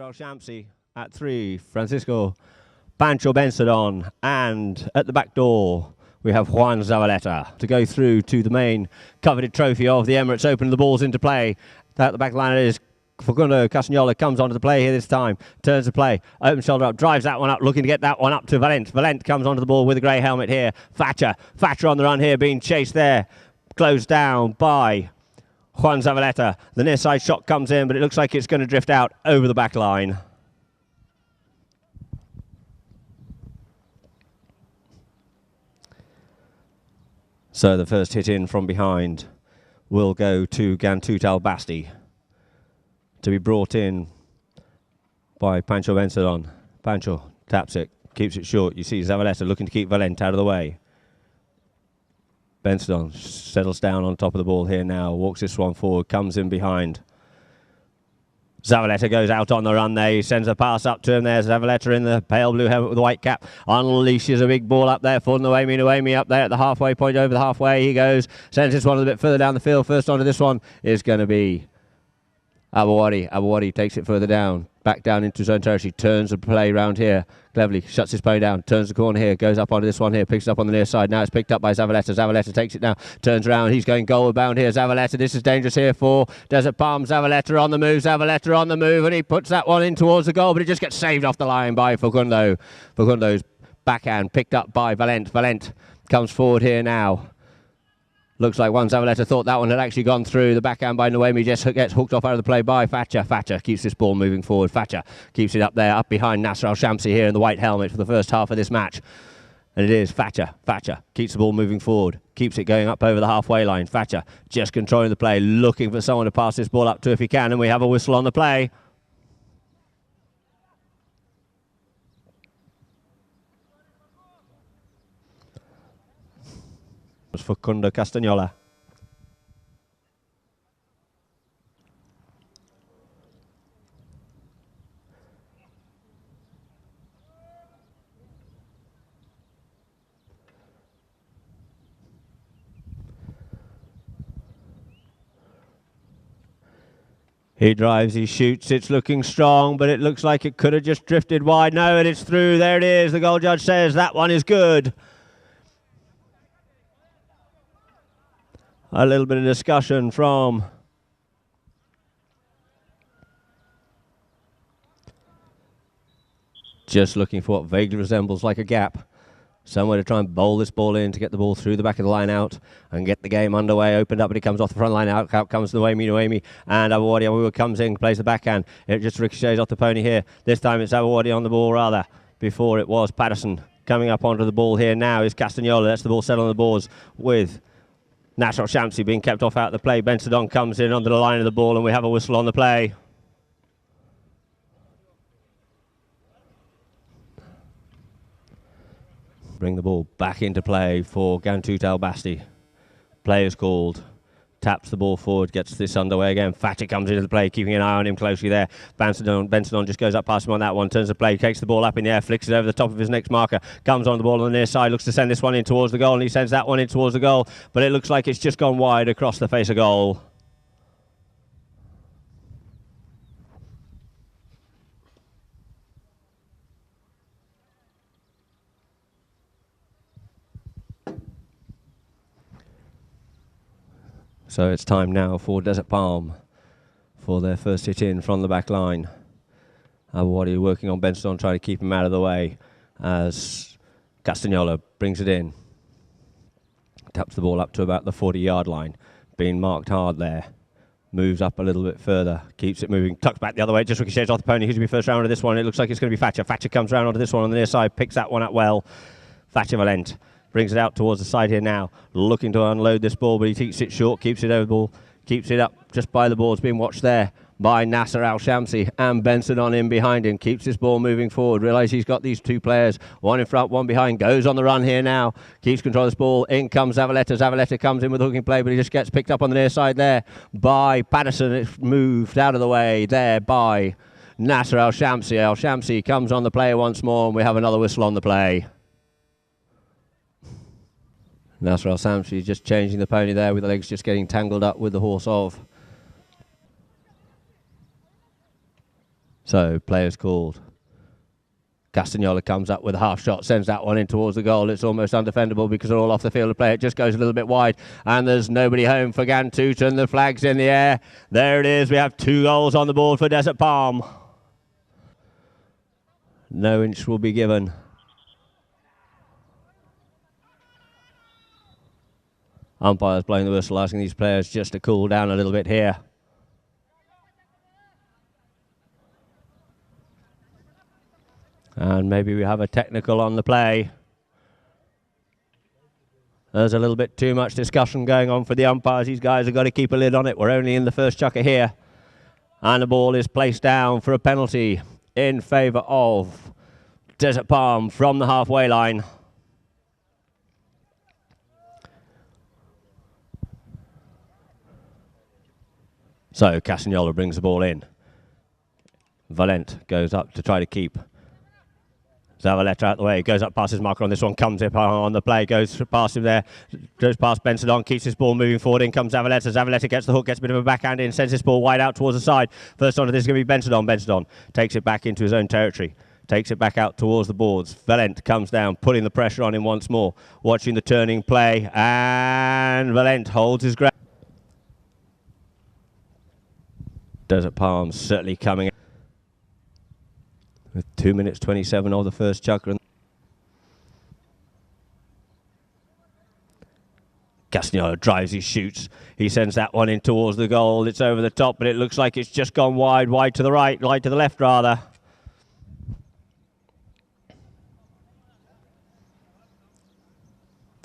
Al-Shamsi at 3, Francisco Pancho Benzadon, and at the back door we have Juan Zavaleta to go through to the main coveted trophy of the Emirates Open. The ball's into play. At the back line it is Facundo Castagnola, comes onto the play here this time, turns the play, open shoulder up, drives that one up, looking to get that one up to Valent. Valent comes onto the ball with a grey helmet here. Thatcher on the run here, being chased there, closed down by Juan Zavaleta. The near side shot comes in, but it looks like it's going to drift out over the back line. So the first hit in from behind will go to Ghantoot Basti, to be brought in by Pancho Benzadon. Pancho taps it, keeps it short. You see Zavaleta looking to keep Valent out of the way. Benzadon settles down on top of the ball here now, walks this one forward, comes in behind. Zavaleta goes out on the run there. He sends a pass up to him. There's Zavaleta in the pale blue helmet with the white cap. Unleashes a big ball up there for Noemi up there at the halfway point. Over the halfway he goes. Sends this one a bit further down the field. First onto this one is going to be Abawadi. Abawadi takes it further down, back down into his own territory, turns the play round here, cleverly shuts his play down, turns the corner here, goes up onto this one here, picks it up on the near side. Now it's picked up by Zavaleta. Zavaleta takes it now, turns around, he's going goal bound here. Zavaleta, this is dangerous here for Desert Palm. Zavaleta on the move, Zavaleta on the move, and he puts that one in towards the goal, but it just gets saved off the line by Facundo. Facundo's backhand picked up by Valent. Valent comes forward here now. Looks like Juan Zavaleta thought that one had actually gone through. The backhand by Noemi just gets hooked off out of the play by Thatcher. Thatcher keeps this ball moving forward. Thatcher keeps it up there, up behind Nasser Al-Shamsi here in the white helmet for the first half of this match. And it is Thatcher. Thatcher keeps the ball moving forward, keeps it going up over the halfway line. Thatcher just controlling the play, looking for someone to pass this ball up to if he can, and we have a whistle on the play. Facundo Castagnola. He drives, he shoots, it's looking strong, but it looks like it could have just drifted wide. No, and it's through, there it is. The goal judge says that one is good. A little bit of discussion from just looking for what vaguely resembles like a gap. Somewhere to try and bowl this ball in to get the ball through the back of the line out and get the game underway. Opened up, but he comes off the front line out. Out comes Noemi, and Abawadi comes in, plays the backhand. It just ricochets off the pony here. This time it's Abawadi on the ball rather. Before it was Patterson coming up onto the ball here now is Castagnola. That's the ball set on the boards with Nasser Al-Shamsi being kept off out of the play. Benzadon comes in under the line of the ball, and we have a whistle on the play. Bring the ball back into play for Ghantoot Basti. Play is called. Taps the ball forward, gets this underway again. Thatcher comes into the play, keeping an eye on him closely there. Benzadon just goes up past him on that one, turns the play, takes the ball up in the air, flicks it over the top of his next marker, comes on the ball on the near side, looks to send this one in towards the goal, and he sends that one in towards the goal, but it looks like it's just gone wide across the face of goal. So it's time now for Desert Palm for their first hit in from the back line. Abawadi working on Benzadon, trying to keep him out of the way as Castagnola brings it in. Taps the ball up to about the 40-yard line. Being marked hard there. Moves up a little bit further. Keeps it moving. Tucks back the other way. Just ricochets off the pony. Who's going to be first round of this one? It looks like it's going to be Thatcher. Thatcher comes round onto this one on the near side. Picks that one up well. Thatcher Valent brings it out towards the side here now, looking to unload this ball, but he keeps it short, keeps it over the ball, keeps it up just by the ball. It's being watched there by Nasser Al-Shamsi, and Benzadon in behind him, keeps this ball moving forward. Realise he's got these two players, one in front, one behind, goes on the run here now, keeps control of this ball. In comes Zavaleta. Zavaleta comes in with a hooking play, but he just gets picked up on the near side there by Patterson. It's moved out of the way there by Nasser Al-Shamsi. Al-Shamsi comes on the play once more, and we have another whistle on the play. Nasser Al-Shamsi just changing the pony there with the legs just getting tangled up with the horse of So players called. Castagnola comes up with a half shot, sends that one in towards the goal. It's almost undefendable because they're all off the field to play. It just goes a little bit wide, and there's nobody home for Ghantoot, and the flag's in the air. There it is. We have 2 goals on the board for Desert Palm. No inch will be given. Umpires blowing the whistle, asking these players just to cool down a little bit here. And maybe we have a technical on the play. There's a little bit too much discussion going on for the umpires. These guys have got to keep a lid on it. We're only in the first chukker here. And the ball is placed down for a penalty in favour of Desert Palm from the halfway line. So Castagnola brings the ball in. Valent goes up to try to keep Zavaleta out the way, goes up past his marker on this one, comes up on the play, goes past him there, goes past Benson, keeps his ball moving forward, in comes Zavaleta. Zavaleta gets the hook, gets a bit of a backhand in, sends this ball wide out towards the side. First on to this is going to be Benson. Benson takes it back into his own territory, takes it back out towards the boards. Valent comes down, putting the pressure on him once more, watching the turning play, and Valent holds his ground. Desert Palm certainly coming with 2 minutes 27 of the first chukker. Castagnola drives, he shoots, he sends that one in towards the goal. It's over the top, but it looks like it's just gone wide to the right, wide to the left rather.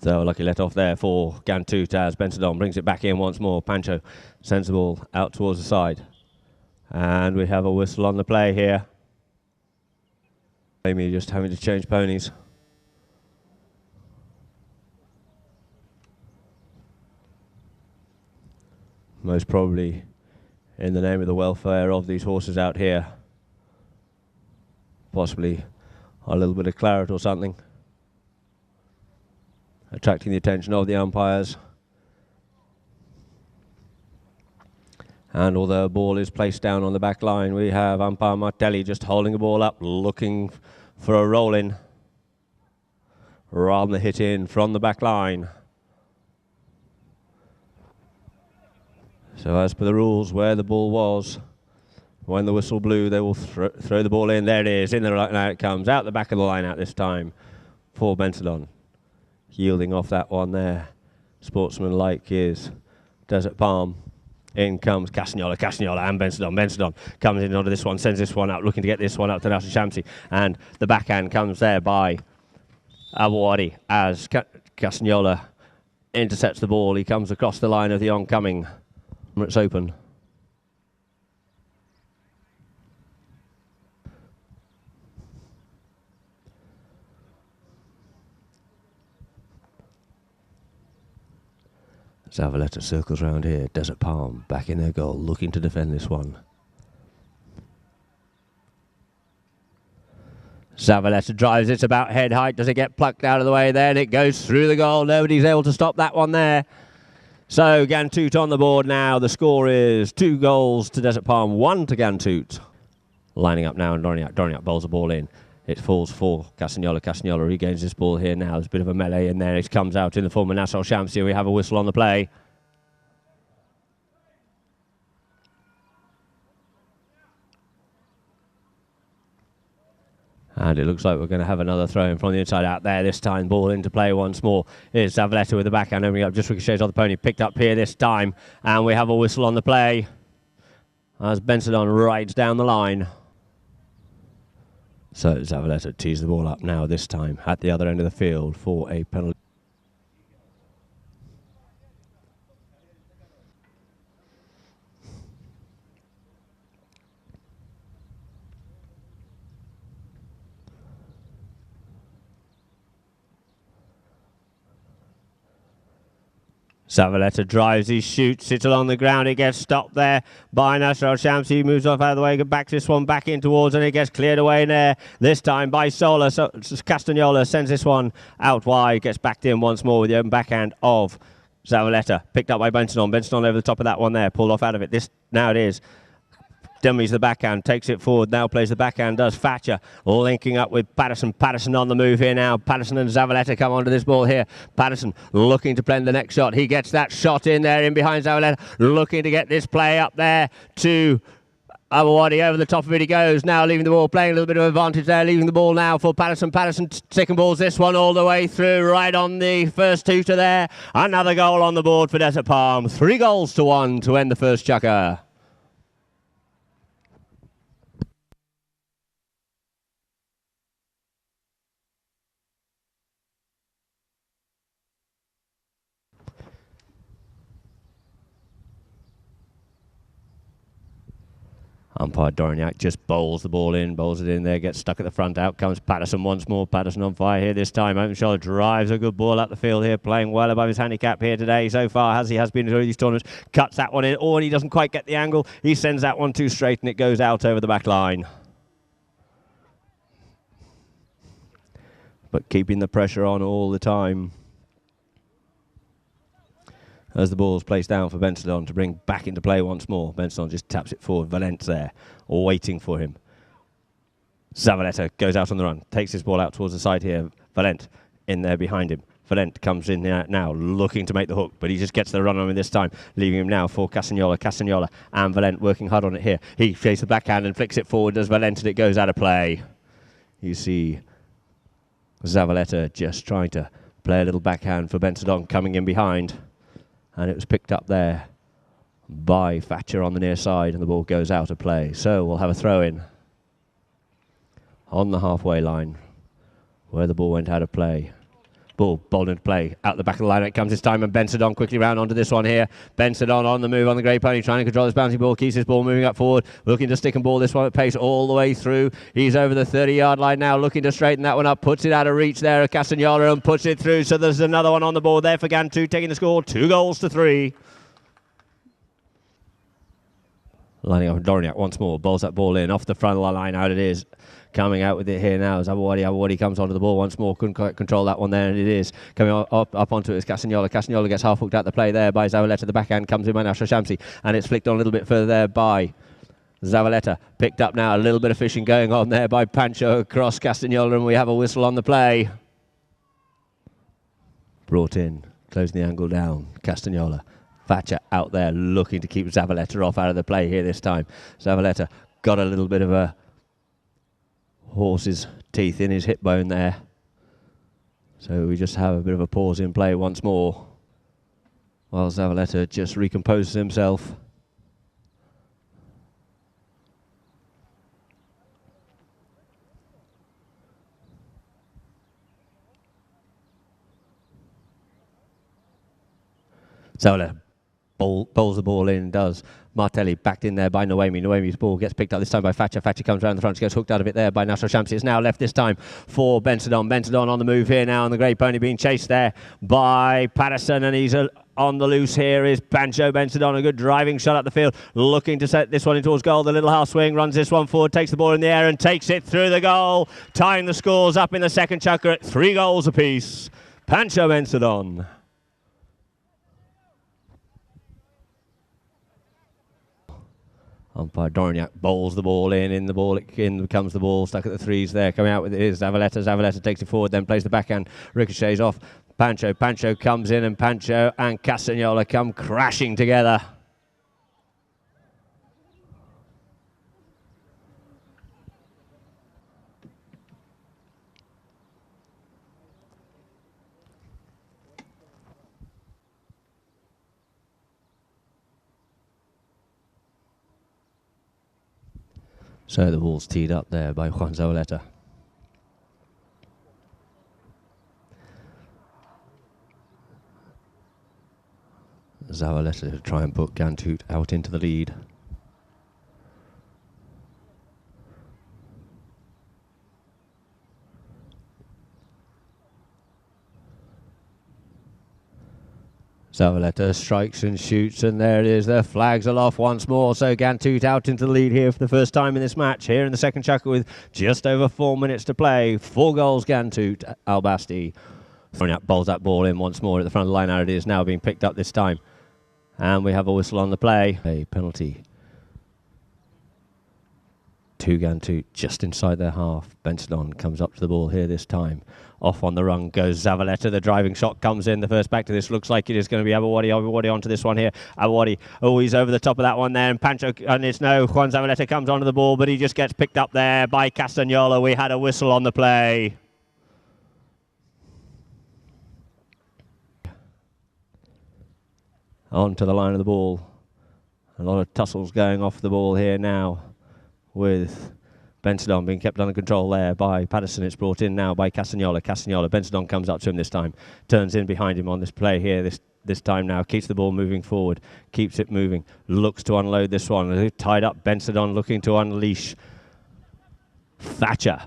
So lucky let off there for Ghantoot as Benson brings it back in once more. Pancho sends the ball out towards the side. And we have a whistle on the play here. Amy just having to change ponies. Most probably in the name of the welfare of these horses out here. Possibly a little bit of claret or something. Attracting the attention of the umpires. And although a ball is placed down on the back line, we have umpire Martelli just holding the ball up, looking for a roll in rather than the hit in from the back line. So as per the rules, where the ball was, when the whistle blew, they will throw the ball in. There it is, in the right, now it comes out the back of the line out this time for Benson. Yielding off that one there. Sportsman-like is Desert Palm. In comes Castagnola and Benson. Benson comes in onto this one, sends this one out, looking to get this one up to Nasser Shamsi. And the backhand comes there by Awadi as Castagnola intercepts the ball. He comes across the line of the oncoming Emirates Open. Zavaleta circles round here. Desert Palm back in their goal, looking to defend this one. Zavaleta drives, it's about head height. Does it get plucked out of the way there? And it goes through the goal. Nobody's able to stop that one there. So Ghantoot on the board now. The score is 2 goals to Desert Palm, 1 to Ghantoot. Lining up now, and Dorniak bowls the ball in. It falls for Castagnola. Castagnola regains this ball here now. There's a bit of a melee in there. It comes out in the form of Nasser Shamsi. We have a whistle on the play. And it looks like we're going to have another throw in from the inside out there. This time, ball into play once more. Here's Zavaleta with the backhand opening up. Just ricochets off the pony. Picked up here this time. And we have a whistle on the play as Benson rides down the line. So Zavaleta tees the ball up now, this time at the other end of the field for a penalty. Zavaleta drives, he shoots, it's along the ground, it gets stopped there by Nasser Shamsi. He moves off out of the way, backs this one back in towards, and it gets cleared away in there, this time by Sola. So Castagnola sends this one out wide, gets backed in once more with the open backhand of Zavaleta. Picked up by Benson. Benson over the top of that one there, pulled off out of it. Now it is dummies the backhand, takes it forward, now plays the backhand, does Thatcher, linking up with Patterson. Patterson on the move here now. Patterson and Zavaleta come onto this ball here. Patterson looking to play the next shot. He gets that shot in there in behind Zavaleta, looking to get this play up there to Awadi. Over the top of it he goes, now leaving the ball, playing a little bit of advantage there, leaving the ball now for Patterson. Patterson second balls this one all the way through, right on the first tutor there. Another goal on the board for Desert Palm. 3 goals to 1 to end the first chukker. Umpire Dorignac just bowls the ball in, bowls it in there, gets stuck at the front. Out comes Patterson once more. Patterson on fire here this time. Open shoulder drives a good ball up the field here, playing well above his handicap here today so far, as he has been in these tournaments. Cuts that one in, and he doesn't quite get the angle. He sends that one too straight and it goes out over the back line. But keeping the pressure on all the time. As the ball's placed down for Bensadon to bring back into play once more. Bensadon just taps it forward. Valent's there, waiting for him. Zavaleta goes out on the run, takes his ball out towards the side here. Valent in there behind him. Valent comes in now, looking to make the hook, but he just gets the run on him this time, leaving him now for Castagnola. Castagnola and Valent working hard on it here. He plays the backhand and flicks it forward, does Valent, and it goes out of play. You see Zavaleta just trying to play a little backhand for Bensadon coming in behind. And it was picked up there by Thatcher on the near side, and the ball goes out of play. So we'll have a throw-in on the halfway line where the ball went out of play. Ball bowled into play. Out the back of the line it comes this time, and Bensadon quickly round onto this one here. Bensadon on the move on the grey pony, trying to control this bouncy ball, keeps his ball moving up forward, looking to stick and ball this one at pace all the way through. He's over the 30-yard line now, looking to straighten that one up, puts it out of reach there at Castagnola and puts it through. So there's another one on the board there for Ghantoot, taking the score 2 goals to 3. Lining up Dorignac once more, bowls that ball in, off the front of the line, out it is. Coming out with it here now as Awadi comes onto the ball once more, couldn't quite control that one there, and it is coming up onto it is Castagnola. Castagnola gets half hooked out the play there by Zavaleta. The backhand comes in by Nasser Shamsi, and it's flicked on a little bit further there by Zavaleta. Picked up now, a little bit of fishing going on there by Pancho across Castagnola, and we have a whistle on the play. Brought in, closing the angle down, Castagnola. Thatcher out there looking to keep Zavaleta off out of the play here this time. Zavaleta got a little bit of a horse's teeth in his hip bone there. So we just have a bit of a pause in play once more while Zavaleta just recomposes himself. Zavaleta bowls the ball in, does. Martelli backed in there by Noemi. Noemi's ball gets picked up this time by Thatcher. Thatcher comes around the front. She gets hooked out of it there by Nasser Shamsi. It's now left this time for Bensadon. Bensadon on the move here now, and the grey pony being chased there by Patterson, and he's on the loose here is Pancho Bensadon. A good driving shot up the field, looking to set this one in towards goal. The little half swing, runs this one forward, takes the ball in the air and takes it through the goal, tying the scores up in the second chukker at 3 goals apiece. Pancho Bensadon. Umpire Dorignac bowls the ball in the ball, in comes the ball, stuck at the threes there, coming out with it is Zavaleta. Zavaleta takes it forward, then plays the backhand, ricochets off. Pancho comes in, and Pancho and Castagnola come crashing together. So the ball's teed up there by Juan Zavaleta. Zavaleta to try and put Ghantoot out into the lead. Zavaleta strikes and shoots, and there it is. The flags are off once more. So Ghantoot out into the lead here for the first time in this match. Here in the second chukker with just over 4 minutes to play. 4 goals Ghantoot, Basti. Throwing up, bowls that ball in once more at the front of the line. Now it is now being picked up this time. And we have a whistle on the play. A penalty to Ghantoot, just inside their half. Benson comes up to the ball here this time. Off on the run goes Zavaleta. The driving shot comes in. The first back to this looks like it is going to be Abawadi. Abawadi onto this one here. Abawadi, oh, he's over the top of that one there. And Pancho, and it's no. Juan Zavaleta comes onto the ball, but he just gets picked up there by Castagnola. We had a whistle on the play. On to the line of the ball. A lot of tussles going off the ball here now, with Benson being kept under control there by Patterson. It's brought in now by Castagnola. Benson comes up to him this time, turns in behind him on this play here this time now, keeps the ball moving forward, keeps it moving, looks to unload this one. Tied up, Benson looking to unleash. Thatcher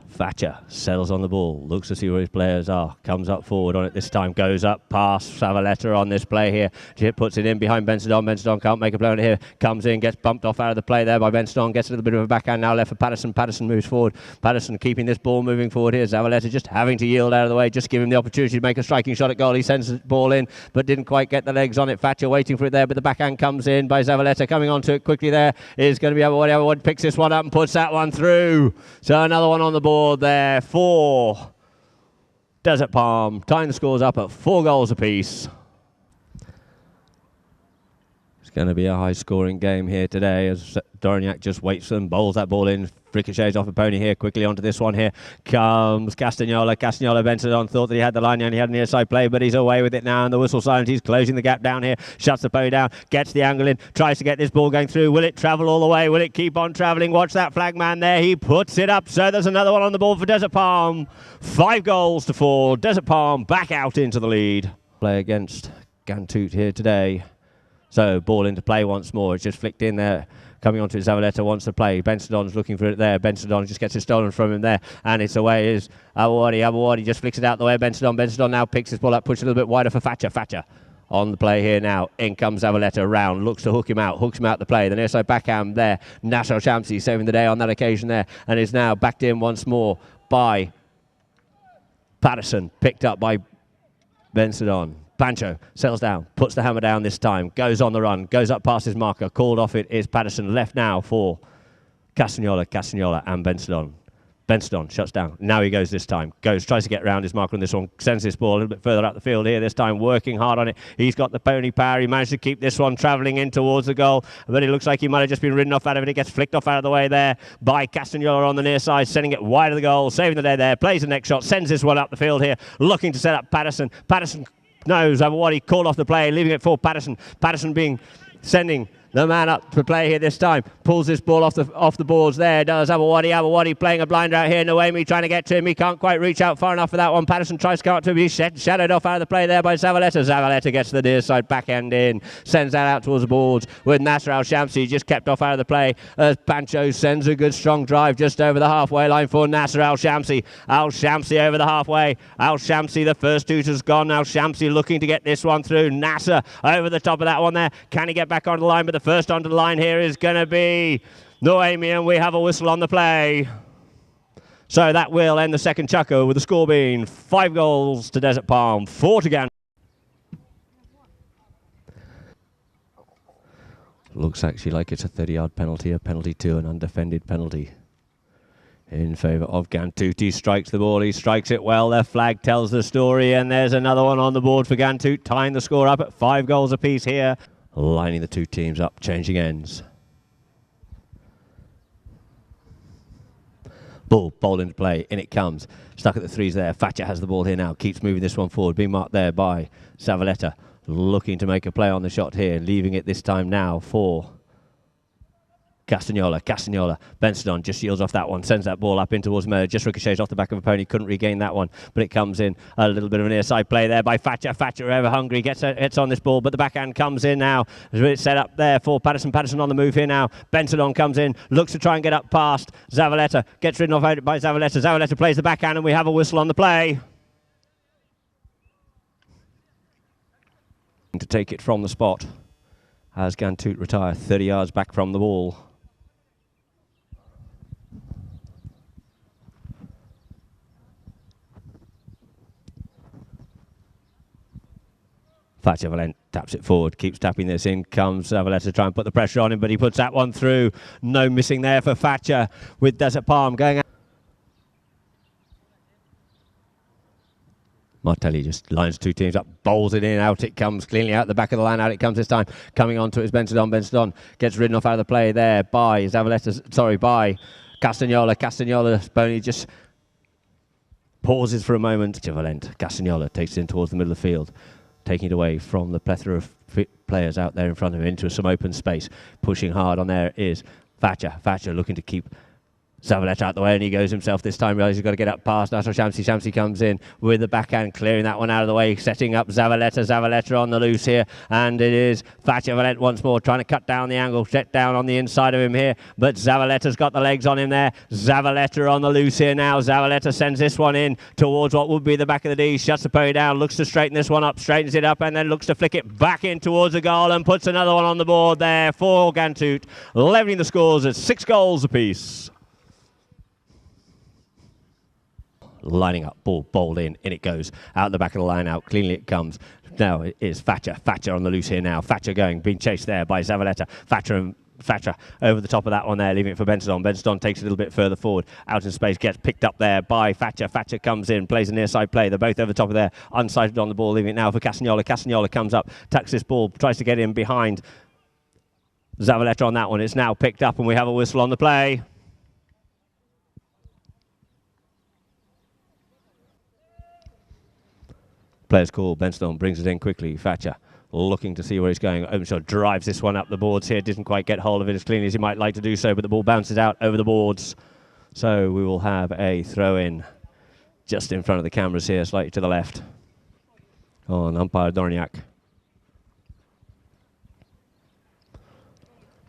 settles on the ball, looks to see where his players are, comes up forward on it this time, goes up past Zavaleta on this play here. Puts it in behind Benson. Benson can't make a play on it here, comes in, gets bumped off out of the play there by Benson, gets a little bit of a backhand now left for Patterson. Patterson moves forward. Patterson keeping this ball moving forward here. Zavaleta just having to yield out of the way, just give him the opportunity to make a striking shot at goal. He sends the ball in, but didn't quite get the legs on it. Thatcher waiting for it there, but the backhand comes in by Zavaleta. Coming onto it quickly there is going to be Abawadi. Abawadi picks this one up and puts that one through. So another one on the board there for Desert Palm, tying the scores up at 4 goals apiece. It's going to be a high-scoring game here today as Dorignac just waits and bowls that ball in. Ricochets off a pony here, quickly onto this one here. Comes Castagnola. Benson thought that he had the line and he had an inside play, but he's away with it now, and the whistle silent. He's closing the gap down here, shuts the pony down, gets the angle in, tries to get this ball going through. Will it travel all the way? Will it keep on travelling? Watch that flag man there. He puts it up. So there's another one on the board for Desert Palm. 5 goals to 4. Desert Palm back out into the lead. Play against Ghantoot here today. So ball into play once more. It's just flicked in there. Coming onto it, Zavaleta wants to play. Benson's looking for it there. Benson just gets it stolen from him there. And it's away is Abawadi. Abawadi just flicks it out the way. Benson now picks his ball up, pushes a little bit wider for Thatcher. Thatcher on the play here now. In comes Zavaleta round. Looks to hook him out. Hooks him out the play. The near side backhand there. Nasser Shamsi saving the day on that occasion there. And is now backed in once more by Patterson. Picked up by Benson. Pancho settles down, puts the hammer down this time, goes on the run, goes up past his marker, called off it is Patterson, left now for Castagnola and Benson. Benson shuts down, now he goes this time, tries to get round his marker on this one, sends this ball a little bit further up the field here this time, working hard on it. He's got the pony power, he managed to keep this one travelling in towards the goal, but it looks like he might have just been ridden off out of it. It gets flicked off out of the way there by Castagnola on the near side, sending it wide of the goal, saving the day there, plays the next shot, sends this one up the field here, looking to set up Patterson. knows Abawadi called off the play, leaving it for Patterson. Patterson sending the man up to play here this time. Pulls this ball off the boards there. Does Abawadi. Abawadi playing a blinder out here. Noemi trying to get to him. He can't quite reach out far enough for that one. Patterson tries to come up to him. He's shadowed off out of the play there by Zavaleta. Zavaleta gets to the near side backhand in. Sends that out towards the boards with Nasser Al-Shamsi just kept off out of the play as Pancho sends a good strong drive just over the halfway line for Nasser Al-Shamsi. Al-Shamsi over the halfway. Al-Shamsi, the first tutor's gone. Al-Shamsi looking to get this one through. Nasser over the top of that one there. Can he get back onto the line? But the first onto the line here is going to be Noemi, and we have a whistle on the play. So that will end the second chukker with the score being 5 goals to Desert Palm, 4 to Ghantoot. Looks actually like it's a 30-yard penalty, a penalty to an undefended penalty in favour of Ghantoot. He strikes the ball, he strikes it well. Their flag tells the story, and there's another one on the board for Ghantoot, tying the score up at 5 goals apiece here. Lining the two teams up, changing ends. Ball into play, in it comes. Stuck at the threes there. Thatcher has the ball here now, keeps moving this one forward, being marked there by Zavaleta. Looking to make a play on the shot here, leaving it this time now for Castagnola. Benson just shields off that one, sends that ball up in towards Murray, just ricochets off the back of a pony, couldn't regain that one, but it comes in. A little bit of an near side play there by Thatcher. Thatcher, ever hungry, gets on this ball, but the backhand comes in now. It's set up there for Patterson. Patterson on the move here now. Benson comes in, looks to try and get up past Zavaleta, gets ridden off out by Zavaleta. Zavaleta plays the backhand, and we have a whistle on the play. To take it from the spot as Ghantoot retire 30 yards back from the ball. Taps it forward, keeps tapping this in, comes Zavaleta to try and put the pressure on him, but he puts that one through. No missing there for Thatcher with Desert Palm going out. Martelli just lines two teams up, bowls it in, out it comes, cleanly out the back of the line, out it comes this time. Coming on to it is Bensadon. Bensadon gets ridden off out of the play there by by Castagnola. Castagnola's pony just pauses for a moment. Valent. Castagnola takes it in towards the middle of the field, taking it away from the plethora of players out there in front of him into some open space. Pushing hard on there is Thatcher. Thatcher looking to keep Zavaleta out the way, and he goes himself this time. Realises he's got to get up past Nasser Shamsi. Shamsi comes in with the backhand, clearing that one out of the way, setting up Zavaleta. Zavaleta on the loose here, and it is Thatcher Valent once more trying to cut down the angle, set down on the inside of him here, but Zavaleta's got the legs on him there. Zavaleta on the loose here now. Zavaleta sends this one in towards what would be the back of the D, shuts the pony down, looks to straighten this one up, straightens it up, and then looks to flick it back in towards the goal and puts another one on the board there for Ghantoot, levelling the scores at 6 goals apiece. Lining up, ball bowled in it goes, out the back of the line, out cleanly it comes. Now it is Thatcher on the loose here now. Thatcher going, being chased there by Zavaleta. Thatcher over the top of that one there, leaving it for Bensadon. Bensadon takes it a little bit further forward, out in space, gets picked up there by Thatcher. Thatcher comes in, plays a near side play. They're both over the top of there, unsighted on the ball, leaving it now for Castagnola. Castagnola comes up, tucks this ball, tries to get in behind Zavaleta on that one. It's now picked up, and we have a whistle on the play. Players call, Bensadon brings it in quickly. Thatcher looking to see where he's going. Openshot drives this one up the boards here, didn't quite get hold of it as cleanly as he might like to do so, but the ball bounces out over the boards. So we will have a throw in just in front of the cameras here, slightly to the left, on umpire Dorniak.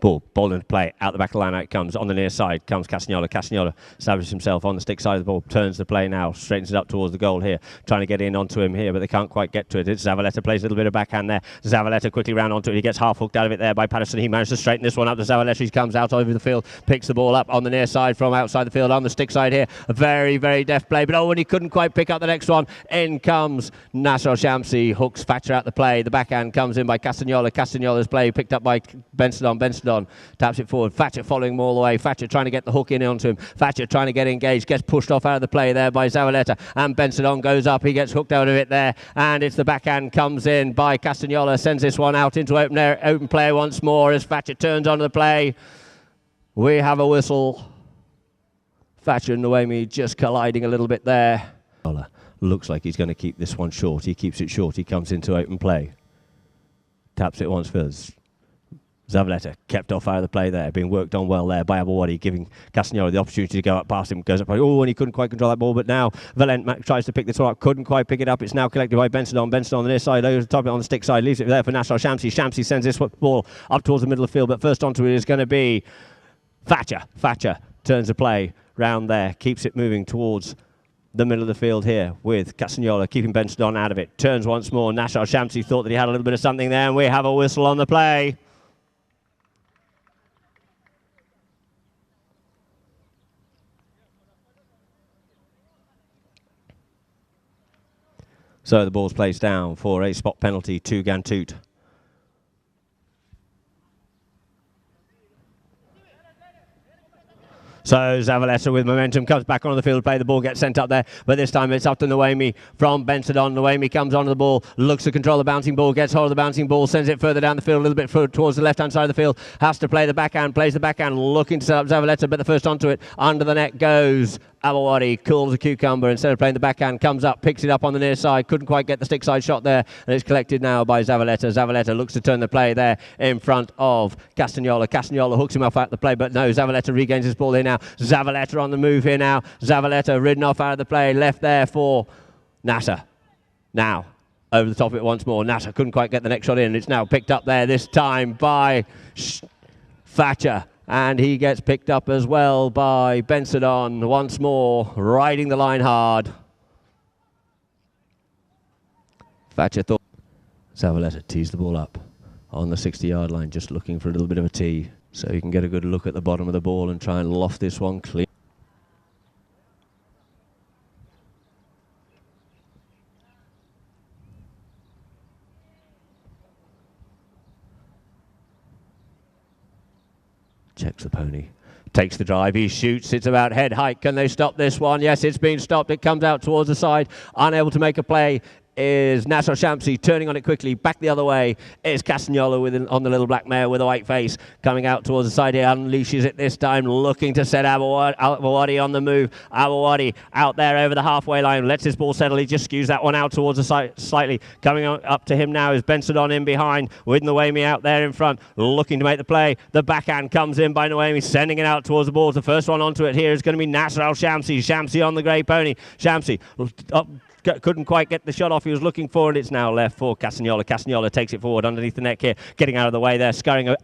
Ball, ball into play, out the back of the line, out it comes. On the near side comes Castagnola. Castagnola establishes himself on the stick side of the ball, turns the play now, straightens it up towards the goal here, trying to get in onto him here, but they can't quite get to it. It's Zavaleta, plays a little bit of backhand there. Zavaleta quickly round onto it. He gets half hooked out of it there by Patterson. He managed to straighten this one up to Zavaleta. He comes out over the field, picks the ball up on the near side from outside the field, on the stick side here. A very, very deft play, but when he couldn't quite pick up the next one, in comes Nasser Shamsi, hooks Thatcher out the play. The backhand comes in by Castagnola. Castagnola's play picked up by Bensadon. Bensadon taps it forward. Thatcher following him all the way. Thatcher trying to get the hook in onto him. Thatcher trying to get engaged. Gets pushed off out of the play there by Zavaleta. And Bensadon goes up. He gets hooked out of it there. And it's the backhand comes in by Castagnola. Sends this one out into open play once more as Thatcher turns onto the play. We have a whistle. Thatcher and Noemi just colliding a little bit there. Looks like he's going to keep this one short. He keeps it short. He comes into open play. Taps it once first. Zavaleta kept off out of the play there, being worked on well there by Abawadi, giving Castagnola the opportunity to go up past him. Goes up, oh, and he couldn't quite control that ball, but now Valent tries to pick this one up, couldn't quite pick it up. It's now collected by Bensadon. Bensadon on the near side, over the top of it on the stick side, leaves it there for Nasser Shamsi. Shamsi sends this ball up towards the middle of the field, but first onto it is going to be Thatcher. Thatcher turns the play round there, keeps it moving towards the middle of the field here with Castagnola, keeping Bensadon out of it. Turns once more. Nasser Shamsi thought that he had a little bit of something there, and we have a whistle on the play. So the ball's placed down for a spot penalty to Ghantoot. So Zavaleta with momentum comes back onto the field play. The ball gets sent up there, but this time it's up to Noemi from Bensadon. Noemi comes onto the ball, looks to control the bouncing ball, gets hold of the bouncing ball, sends it further down the field, a little bit further towards the left-hand side of the field. Has to play the backhand, plays the backhand, looking to set up Zavaleta, but the first onto it, under the net goes Abawadi, cools a cucumber. Instead of playing the backhand, comes up, picks it up on the near side, couldn't quite get the stick side shot there, and it's collected now by Zavaleta. Zavaleta looks to turn the play there in front of Castagnola. Castagnola hooks him off out the play, but no, Zavaleta regains his ball here now. Zavaleta on the move here now. Zavaleta ridden off out of the play, left there for Nasser. Now, over the top of it once more. Nasser couldn't quite get the next shot in. It's now picked up there, this time by Thatcher. And he gets picked up as well by Bensadon once more, riding the line hard. Thatcher thought Zavaleta tees the ball up on the 60-yard line, just looking for a little bit of a tee, so you can get a good look at the bottom of the ball and try and loft this one clean. Checks the pony. Takes the drive, he shoots, it's about head height. Can they stop this one? Yes, it's been stopped. It comes out towards the side. Unable to make a play is Nasser Shamsi, turning on it quickly, back the other way. It's Castagnola on the little black mare with a white face, coming out towards the side here, unleashes it this time, looking to set Awawadi on the move. Awawadi out there over the halfway line, lets his ball settle, he just skews that one out towards the side slightly. Coming up to him now is Benson in behind, with Noemi out there in front, looking to make the play. The backhand comes in by Noemi, sending it out towards the boards. The first one onto it here is going to be Nasser Shamsi. Shamsi on the grey pony. Shamsi up. Couldn't quite get the shot off he was looking for, and it's now left for Castagnola. Castagnola takes it forward underneath the neck here, getting out of the way there, scurrying,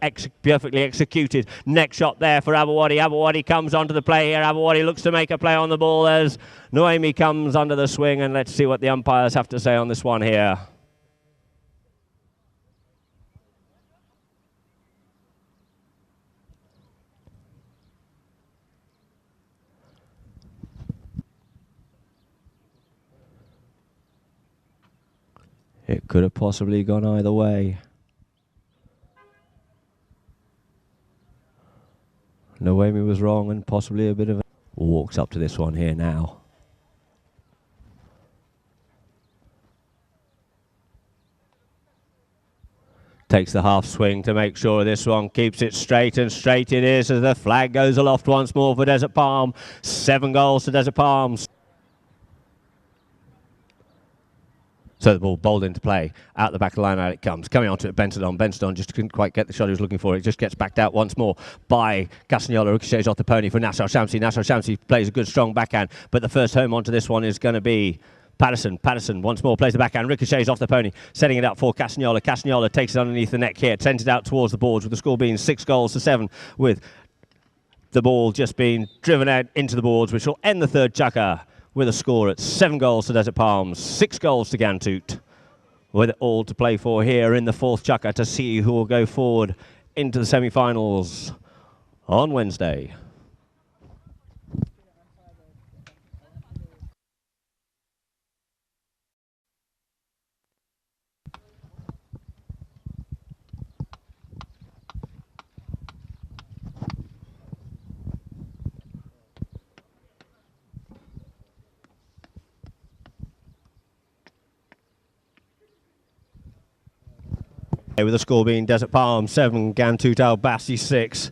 perfectly executed. Neck shot there for Awawadi. Awawadi comes onto the play here. Awawadi looks to make a play on the ball as Noemi comes under the swing, and let's see what the umpires have to say on this one here. It could have possibly gone either way. Noemi was wrong, and possibly a bit of a... Walks up to this one here now. Takes the half swing to make sure this one keeps it straight, and straight it is as the flag goes aloft once more for Desert Palm. 7 goals to Desert Palms. So the ball bowled into play. Out the back of the line, out it comes. Coming onto it, Benson. Benson just couldn't quite get the shot he was looking for. It just gets backed out once more by Castagnola. Ricochets off the pony for Nasser Shamsi. Nasser Shamsi plays a good, strong backhand. But the first home onto this one is going to be Patterson. Patterson once more plays the backhand. Ricochets off the pony, setting it up for Castagnola. Castagnola takes it underneath the neck here. Sends it out towards the boards, with the score being 6 goals to 7, with the ball just being driven out into the boards, which will end the third chukker, with a score at 7 goals to Desert Palms, 6 goals to Ghantoot. With it all to play for here in the 4th chukker to see who will go forward into the semi-finals on Wednesday. With the score being Desert Palm 7, Ghantoot Basti 6.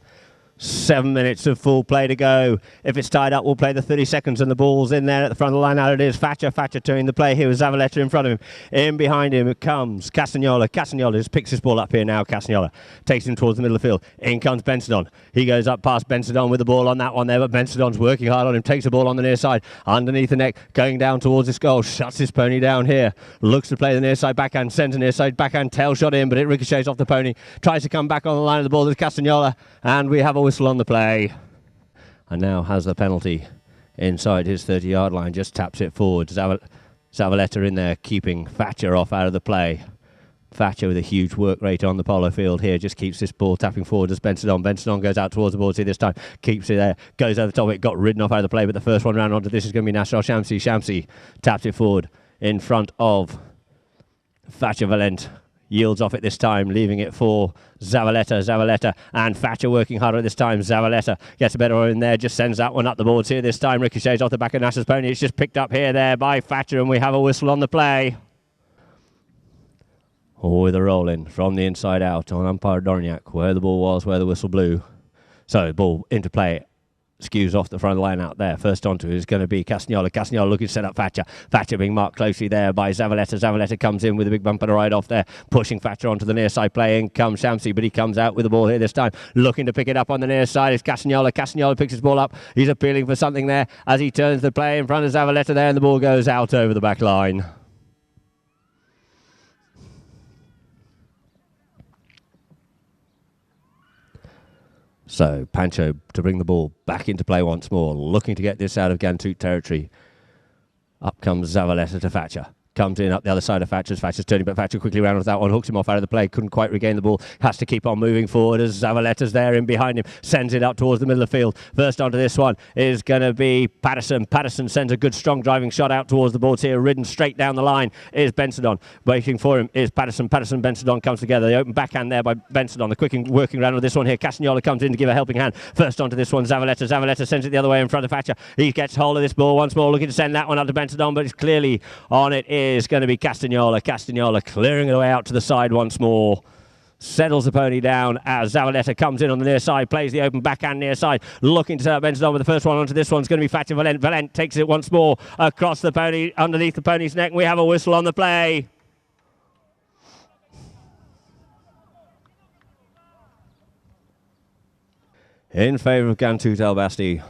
7 minutes of full play to go. If it's tied up, we'll play the 30 seconds, and the ball's in there at the front of the line. Now it is Thatcher turning the play here with Zavaleta in front of him. In behind him it comes Castagnola. Castagnola just picks his ball up here now. Castagnola takes him towards the middle of the field. In comes Benson. He goes up past Benson with the ball on that one there, but Benson's working hard on him. Takes the ball on the near side, underneath the neck, going down towards his goal. Shuts his pony down here. Looks to play the near side backhand. Sends a near side backhand tail shot in, but it ricochets off the pony. Tries to come back on the line of the ball with Castagnola, and we have a whistle on the play. And now has the penalty inside his 30-yard line. Just taps it forward. Zavaleta in there, keeping Thatcher off out of the play. Thatcher with a huge work rate on the polo field here, just keeps this ball tapping forward as Benson. Benson goes out towards the boards here this time, keeps it there, goes over the top of it, got ridden off out of the play, but the first one round onto this is going to be Nasser Shamsi. Shamsi taps it forward in front of Thatcher Valent. Yields off it this time, leaving it for Zavaleta, and Thatcher working harder this time. Zavaleta gets a better one in there, just sends that one up the boards here this time. Ricochets off the back of Nasser's pony. It's just picked up here there by Thatcher, and we have a whistle on the play. With a roll in from the inside out on umpire Dorniak, where the ball was, where the whistle blew. So ball into play. Skews off the front line out there. First onto is going to be Castagnola. Castagnola looking to set up Thatcher. Thatcher being marked closely there by Zavaleta. Zavaleta comes in with a big bumper to ride off there, pushing Thatcher onto the near side play. In comes Shamsi, but he comes out with the ball here this time, looking to pick it up on the near side. It's Castagnola. Castagnola picks his ball up. He's appealing for something there as he turns the play in front of Zavaleta there, and the ball goes out over the back line. So Pancho to bring the ball back into play once more, looking to get this out of Ghantoot territory. Up comes Zavaleta to Thatcher. comes in up the other side of Thatcher's. Thatcher's turning, but Thatcher quickly round with that one, hooks him off out of the play, couldn't quite regain the ball, has to keep on moving forward as Zavaletta's there in behind him, sends it up towards the middle of the field. First onto this one is going to be Patterson. Patterson sends a good strong driving shot out towards the boards here, ridden straight down the line is Bensadon. Waiting for him is Patterson. Patterson, Bensadon comes together. The open backhand there by Bensadon. The quick working round with this one here. Castagnola comes in to give a helping hand. First onto this one, Zavaleta. Zavaleta sends it the other way in front of Thatcher. He gets hold of this ball once more, looking to send that one up to Bensadon, but it's clearly on it is going to be Castagnola. Castagnola clearing it away out to the side once more. Settles the pony down as Zavaleta comes in on the near side, plays the open backhand near side, looking to set up Bensadon with the first one onto this one's going to be Thatcher. Valent. Valent takes it once more across the pony, underneath the pony's neck, and we have a whistle on the play. In favour of Ghantoot Basti.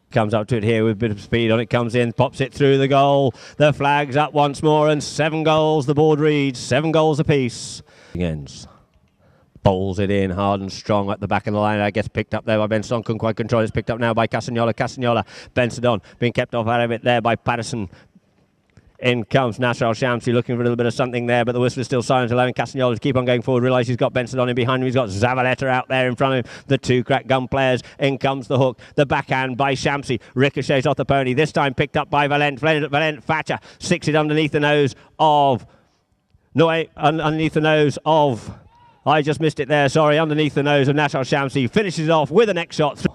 Comes up to it here with a bit of speed on it, comes in, pops it through the goal. The flag's up once more and 7 goals, the board reads, 7 goals apiece. Ends. Bowls it in hard and strong at the back of the line. I guess picked up there by Bensadon, couldn't quite control it. It's picked up now by Castagnola. Castagnola, Bensadon being kept off out of it there by Patterson. In comes Nasser Al-Shamsi looking for a little bit of something there, but the whistle is still silent, allowing Castagnola to keep on going forward. Realise he's got Bensadon in behind him. He's got Zavaleta out there in front of him. The 2 crack gun players. In comes the hook. The backhand by Shamsi. Ricochets off the pony. This time picked up by Valent. Valent Thatcher sticks it underneath the nose of... No, underneath the nose of... I just missed it there, sorry. Underneath the nose of Nasser Al-Shamsi. Finishes off with a neck shot.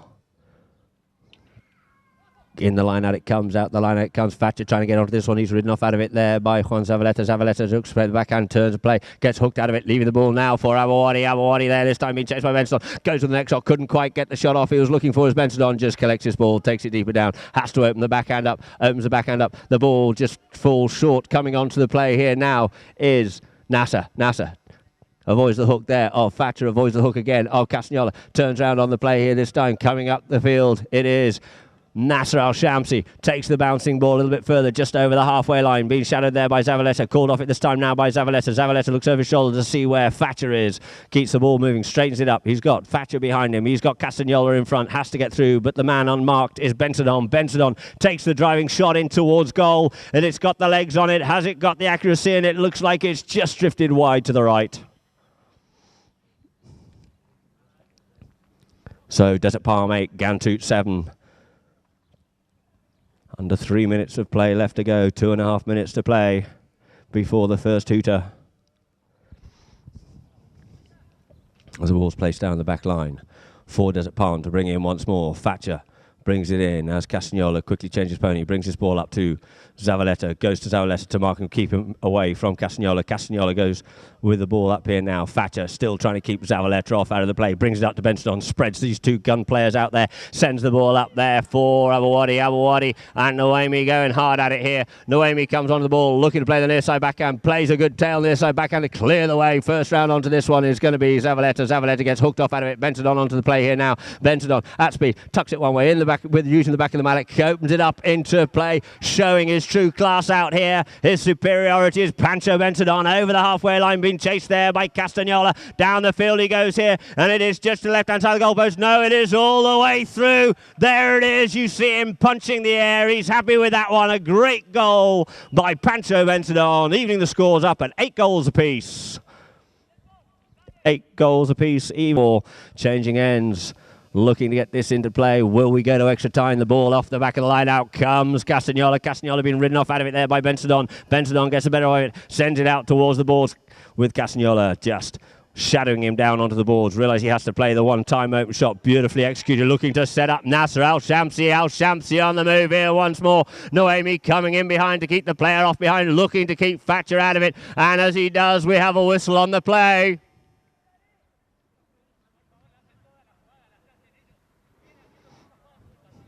In the line out it comes, out the line out it comes. Thatcher trying to get onto this one. He's ridden off out of it there by Juan Zavaleta. Zavaleta hooks play the backhand, turns the play, gets hooked out of it, leaving the ball now for Awawadi. Awawadi there, this time being chased by Bensadon. Goes to the next shot, couldn't quite get the shot off he was looking for as Bensadon just collects his ball, takes it deeper down, has to open the backhand up, opens the backhand up. The ball just falls short. Coming onto the play here now is Nasser. Nasser avoids the hook there. Oh, Thatcher avoids the hook again. Oh, Castagnola turns around on the play here this time. Coming up the field, it is Nasser Al-Shamsi takes the bouncing ball a little bit further, just over the halfway line, being shadowed there by Zavaleta, called off it this time now by Zavaleta. Zavaleta looks over his shoulder to see where Thatcher is, keeps the ball moving, straightens it up. He's got Thatcher behind him, he's got Castagnola in front, has to get through, but the man unmarked is Bensadon. Bensadon takes the driving shot in towards goal, and it's got the legs on it. Has it got the accuracy? And it looks like it's just drifted wide to the right. So Desert Palm 8, Ghantoot 7. Under 3 minutes of play left to go, 2.5 minutes to play before the first hooter. As the ball's placed down the back line for Desert Palm to bring in once more. Thatcher brings it in as Castagnola quickly changes pony, brings his ball up to Zavaleta, goes to Zavaleta to mark and keep him away from Castagnola. Castagnola goes with the ball up here now. Thatcher still trying to keep Zavaleta off out of the play, brings it up to Bensadon, spreads these 2 gun players out there, sends the ball up there for Awawadi. Awawadi and Noemi going hard at it here. Noemi comes onto the ball, looking to play the near side backhand, plays a good tail near side backhand to clear the way. First round onto this one is going to be Zavaleta. Zavaleta gets hooked off out of it. Bensadon onto the play here now. Bensadon at speed, tucks it one way in the back with using the back of the mallet, opens it up into play, showing his true class out here. His superiority is Pancho Bensadon over the halfway line, being chased there by Castagnola. Down the field he goes here, and it is just to the left-hand side of the goalpost. No, it is all the way through. There it is. You see him punching the air. He's happy with that one. A great goal by Pancho Bensadon, evening the scores up at 8 goals apiece. 8 goals apiece. Evil changing ends. Looking to get this into play. Will we go to extra time? The ball off the back of the line. Out comes Castagnola. Castagnola being ridden off out of it there by Bensadon. Bensadon gets a better of it. Sends it out towards the boards with Castagnola just shadowing him down onto the boards. Realise he has to play the one-time open shot. Beautifully executed. Looking to set up Nasser Al-Shamsi. Al-Shamsi on the move here once more. Noemi coming in behind to keep the player off behind. Looking to keep Thatcher out of it. And as he does, we have a whistle on the play.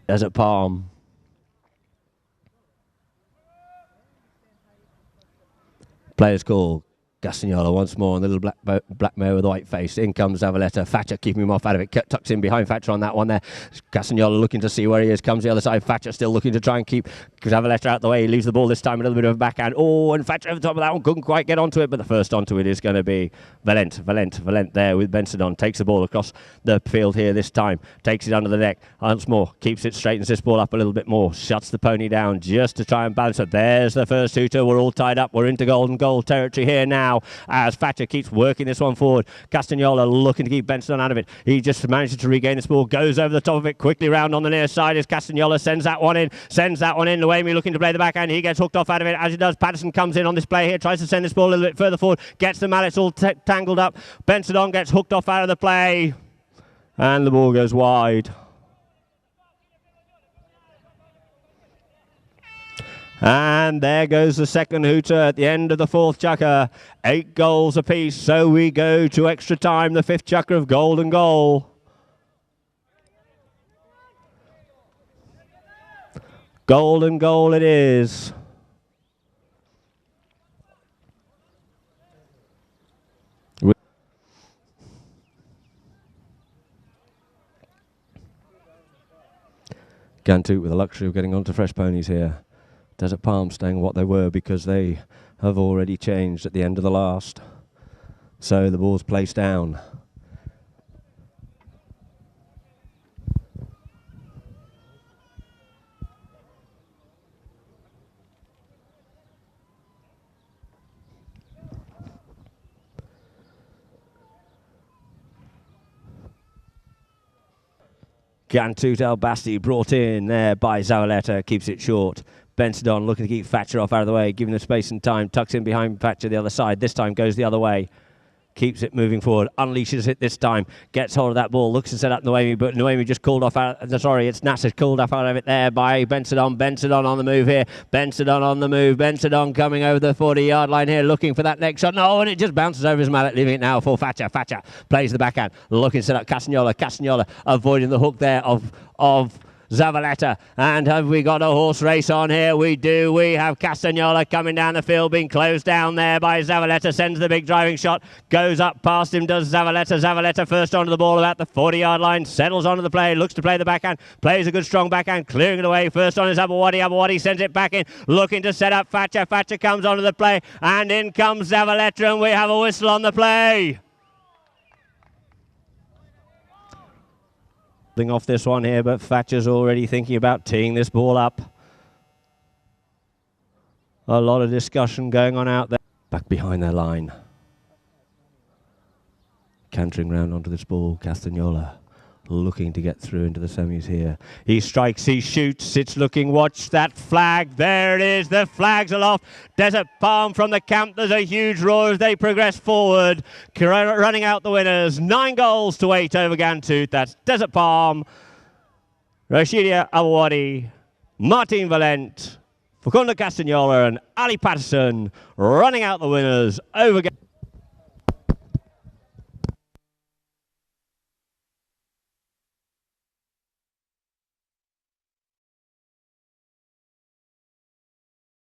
Desert Palm. Players call. Castagnola once more on the little black mare with the white face. In comes Zavaleta. Thatcher keeping him off out of it. Tucks in behind Thatcher on that one there. Castagnola looking to see where he is. Comes the other side. Thatcher still looking to try and keep Zavaleta out the way. He leaves the ball this time. A little bit of a backhand. Oh, and Thatcher over the top of that one. Couldn't quite get onto it, but the first onto it is going to be Valent there with Benson. Takes the ball across the field here this time. Takes it under the neck. Once more. Keeps it, straightens this ball up a little bit more. Shuts the pony down just to try and balance it. There's the first hooter. We're all tied up. We're into golden goal territory here now as Thatcher keeps working this one forward. Castagnola looking to keep Benson out of it. He just manages to regain this ball. Goes over the top of it quickly round on the near side as Castagnola sends that one in. Luemi looking to play the backhand. He gets hooked off out of it as he does. Patterson comes in on this play here. Tries to send this ball a little bit further forward. Gets the mallets all tangled up. Benson gets hooked off out of the play. And the ball goes wide. And there goes the second hooter at the end of the fourth chukker. 8 goals apiece. So we go to extra time. The fifth chukker of golden goal. Golden goal it is. Ghantoot with the luxury of getting onto fresh ponies here. Desert Palm staying what they were because they have already changed at the end of the last. So the ball's placed down. Ghantoot Basti brought in there by Zavaleta, keeps it short. Benson looking to keep Thatcher off out of the way, giving the space and time, tucks in behind Thatcher the other side. This time goes the other way. Keeps it moving forward, unleashes it this time, gets hold of that ball, looks to set up Noemi, but Noemi just called off out, it's Nasser called off out of it there by Benson on the move here, Benson on the move, Benson coming over the 40-yard line here, looking for that next shot, no, and it just bounces over his mallet, leaving it now for Thatcher. Thatcher plays the backhand, looking to set up Castagnola avoiding the hook there of Zavaleta. And have we got a horse race on here? We do. We have Castagnola coming down the field, being closed down there by Zavaleta. Sends the big driving shot. Goes up past him, does Zavaleta. Zavaleta first onto the ball about the 40-yard line. Settles onto the play. Looks to play the backhand. Plays a good strong backhand. Clearing it away. First on is Abawadi. Abawadi sends it back in. Looking to set up Thatcher. Thatcher comes onto the play. And in comes Zavaleta. And we have a whistle on the play. Off this one here, but Thatcher's already thinking about teeing this ball up. A lot of discussion going on out there. Back behind their line. Cantering round onto this ball, Castagnola looking to get through into the semis here. He strikes, he shoots, it's looking, watch that flag, there it is, the flag's aloft. Desert Palm from the camp, there's a huge roar as they progress forward. Running out the winners, 9 goals to 8 over Ghantoot. That's Desert Palm, Rashidia Awadi, Martin Valent, Facundo Castagnola and Ali Patterson running out the winners over Ghantoot.